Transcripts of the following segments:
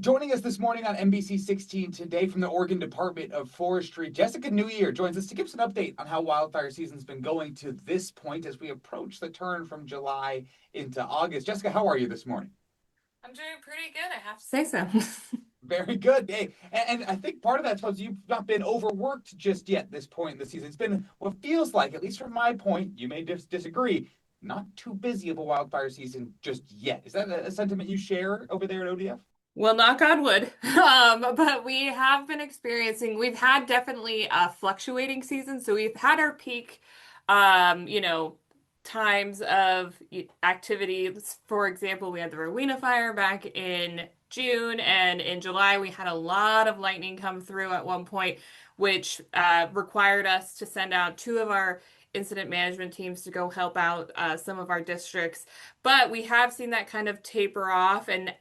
Joining us this morning on NBC 16 today from the Oregon Department of Forestry, Jessica New Year joins us to give us an update on how wildfire season's been going to this point as we approach the turn from July into August. Jessica, how are you this morning? I'm doing pretty good, I have to say so. Very good. Hey, and I think part of that's because you've not been overworked just yet this point in the season. It's been what feels like, at least from my point, you may disagree, not too busy of a wildfire season just yet. Is that a sentiment you share over there at ODF? Well, knock on wood. But we have been we've had definitely a fluctuating season. So we've had our peak, um, you know, times of activity. For example, we had the Rowena fire back in June, and in July we had a lot of lightning come through at one point, which required us to send out two of our incident management teams to go help out some of our districts. But we have seen that kind of taper off, and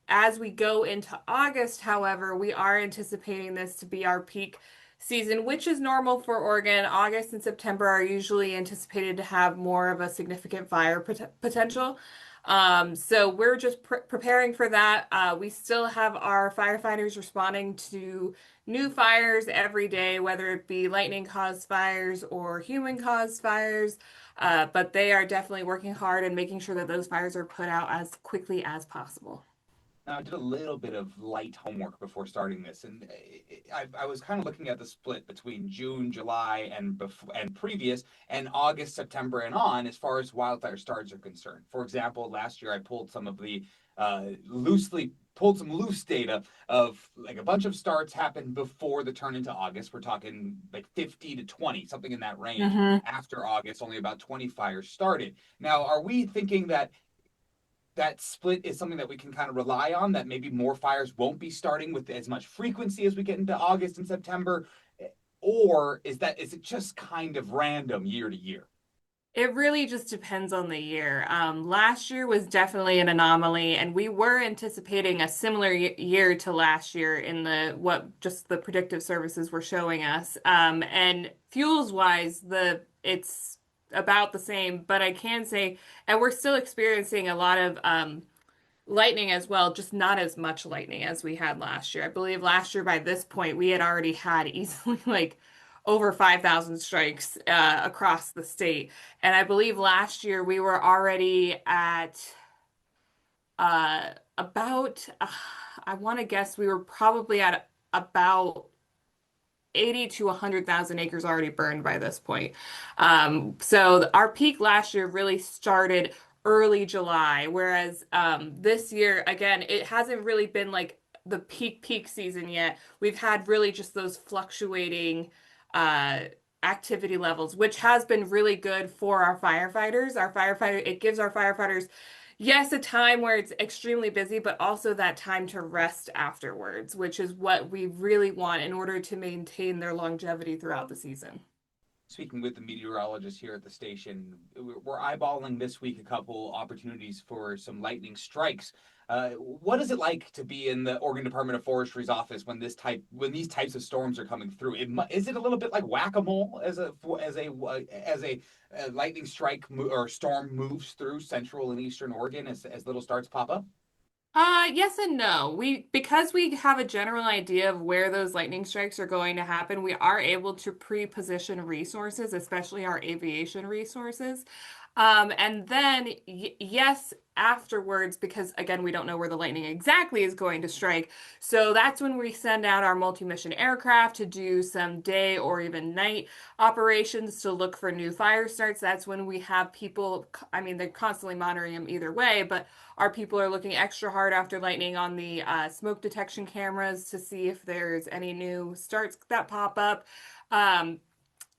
as we go into August, however, we are anticipating this to be our peak season, which is normal for Oregon. August and September are usually anticipated to have more of a significant fire potential. So we're just preparing for that. We still have our firefighters responding to new fires every day, whether it be lightning caused fires or human caused fires. But they are definitely working hard and making sure that those fires are put out as quickly as possible. Now, I did a little bit of light homework before starting this, and I was kind of looking at the split between June, July, and previous, and August, September, and on as far as wildfire starts are concerned. For example, last year I pulled some of the loosely pulled some loose data of like a bunch of starts happened before the turn into August. We're talking like 50 to 20, something in that range. Mhm. After August, only about 20 fires started. Now, are we thinking that that split is something that we can kind of rely on, that maybe more fires won't be starting with as much frequency as we get into August and September? Or is it just kind of random year to year? It really just depends on the year. Last year was definitely an anomaly, and we were anticipating a similar year to last year in the what just the predictive services were showing us. And fuels wise, the it's about the same, but I can say, and we're still experiencing a lot of lightning as well, just not as much lightning as we had last year. I believe last year by this point we had already had easily like over 5,000 strikes across the state. And I believe last year we were already at about, I want to guess we were probably at about 80 to 100,000 acres already burned by this point. So our peak last year really started early July, whereas this year, again, it hasn't really been like the peak season yet. We've had really just those fluctuating uh, activity levels, which has been really good for our firefighters. It gives our firefighters, yes, a time where it's extremely busy, but also that time to rest afterwards, which is what we really want in order to maintain their longevity throughout the season. Speaking with the meteorologist here at the station, we're eyeballing this week a couple opportunities for some lightning strikes. What is it like to be in the Oregon Department of Forestry's office when when these types of storms are coming through? Is it a little bit like whack-a-mole as a lightning strike or storm moves through central and eastern Oregon as little starts pop up? Yes and no. Because we have a general idea of where those lightning strikes are going to happen, we are able to pre-position resources, especially our aviation resources. And then, yes, afterwards, because again, we don't know where the lightning exactly is going to strike. So that's when we send out our multi-mission aircraft to do some day or even night operations to look for new fire starts. That's when we have people, I mean, they're constantly monitoring them either way, but our people are looking extra hard after lightning on the smoke detection cameras to see if there's any new starts that pop up. Um,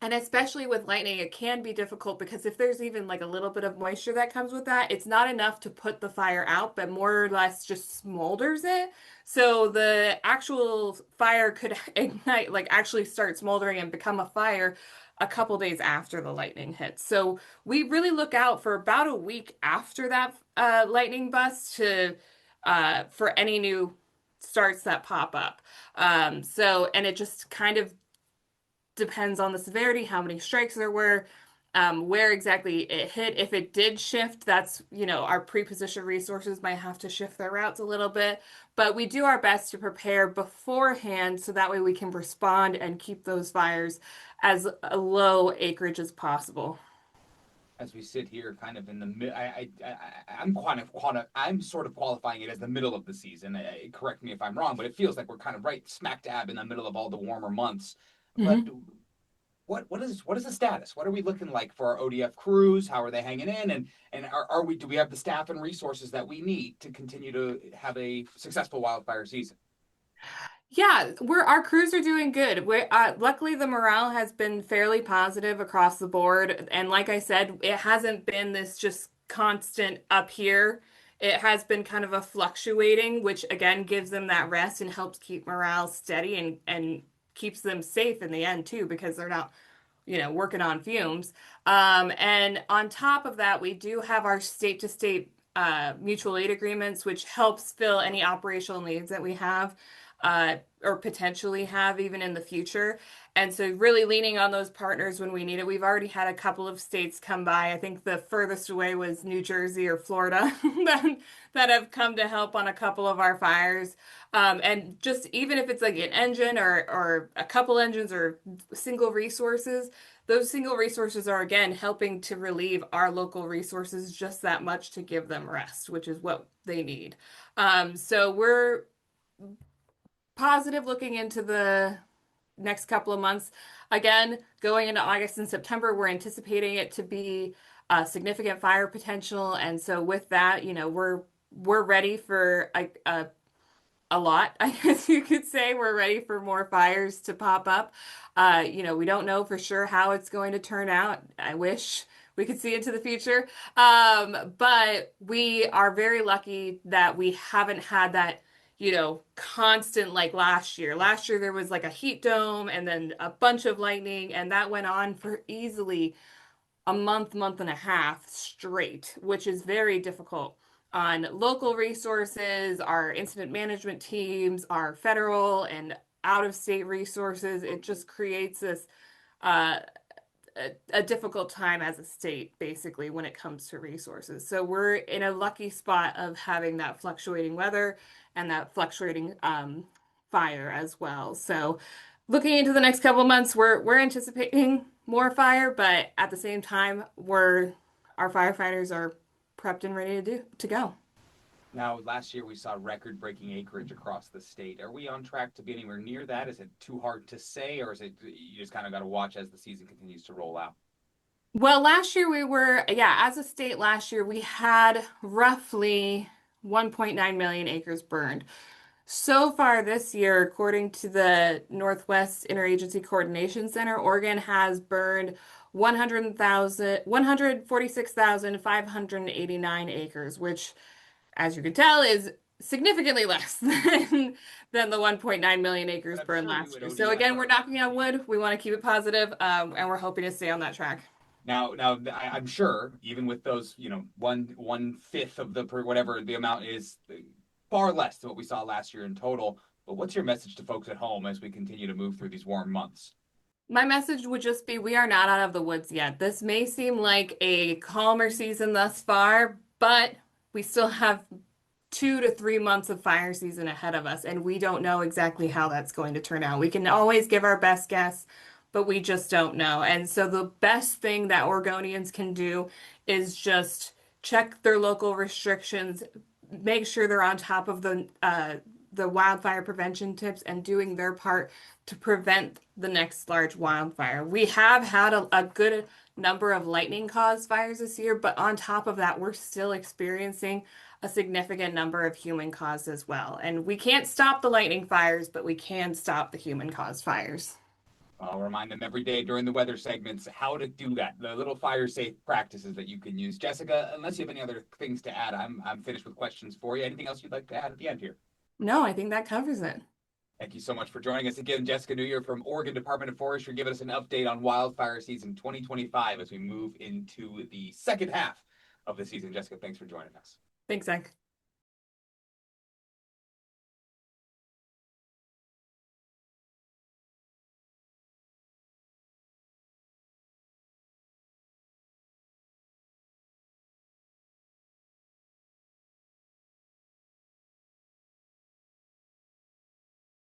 and especially with lightning, it can be difficult because if there's even like a little bit of moisture that comes with that, it's not enough to put the fire out, but more or less just smolders it. So the actual fire could ignite, like actually start smoldering and become a fire a couple days after the lightning hits. So we really look out for about a week after that lightning bust to for any new starts that pop up. And it just kind of depends on the severity, how many strikes there were. Where exactly it hit, if it did shift, that's, our pre-position resources might have to shift their routes a little bit. But we do our best to prepare beforehand so that way we can respond and keep those fires as low acreage as possible. As we sit here, kind of in the mid, I'm sort of qualifying it as the middle of the season. Correct me if I'm wrong, but it feels like we're kind of right smack dab in the middle of all the warmer months. But Mhm. what is the status? What are we looking like for our ODF crews? How are they hanging in? And are we, do we have the staff and resources that we need to continue to have a successful wildfire season? Yeah, our crews are doing good. Luckily the morale has been fairly positive across the board, and like I said, it hasn't been this just constant up here. It has been kind of a fluctuating, which again gives them that rest and helps keep morale steady and keeps them safe in the end too, because they're not, working on fumes. And on top of that, we do have our state to state mutual aid agreements, which helps fill any operational needs that we have or potentially have even in the future. And so, really leaning on those partners when we need it. We've already had a couple of states come by. I think the furthest away was New Jersey or Florida that have come to help on a couple of our fires. And just even if it's like an engine or a couple engines or single resources, those single resources are again helping to relieve our local resources just that much to give them rest, which is what they need. So we're positive looking into the next couple of months. Again, going into August and September, we're anticipating it to be a significant fire potential, and so with that, we're ready for a lot, I guess you could say. We're ready for more fires to pop up. We don't know for sure how it's going to turn out. I wish we could see into the future. But we are very lucky that we haven't had that, constant like last year. Last year there was like a heat dome and then a bunch of lightning, and that went on for easily a month and a half straight, which is very difficult on local resources, our incident management teams, our federal and out of state resources. It just creates this uh, a difficult time as a state, basically, when it comes to resources. So we're in a lucky spot of having that fluctuating weather and that fluctuating fire as well. So looking into the next couple of months, we're anticipating more fire, but at the same time, our firefighters are prepped and ready to go. Now, last year we saw record-breaking acreage across the state. Are we on track to be anywhere near that? Is it too hard to say, or is it you just kind of got to watch as the season continues to roll out? Well, last year as a state last year, we had roughly 1.9 million acres burned. So far this year, according to the Northwest Interagency Coordination Center, Oregon has burned 146,589 acres, which, as you can tell, is significantly less than the 1.9 million But acres I'm burned sure you last at year. So ODF again, we're are. knocking on wood. We want to keep it positive, and we're hoping to stay on that track. Now, I'm sure even with those, one fifth of the per whatever the amount is, far less than what we saw last year in total. But what's your message to folks at home as we continue to move through these warm months? My message would just be we are not out of the woods yet. This may seem like a calmer season thus far, but we still have 2 to 3 months of fire season ahead of us, and we don't know exactly how that's going to turn out. We can always give our best guess, but we just don't know. And so the best thing that Oregonians can do is just check their local restrictions, make sure they're on top of the wildfire prevention tips and doing their part to prevent the next large wildfire. We have had a good number of lightning caused fires this year, but on top of that, we're still experiencing a significant number of human caused as well. And we can't stop the lightning fires, but we can stop the human caused fires. I'll remind them every day during the weather segments how to do that. The little fire safe practices that you can use. Jessica, unless you have any other things to add, I'm finished with questions for you. Anything else you'd like to add at the end here? No, I think that covers it. Thank you so much for joining us again, Jessica Newyear from Oregon Department of Forestry, giving us an update on wildfire season 2025 as we move into the second half of the season. Jessica, thanks for joining us. Thanks, Zach.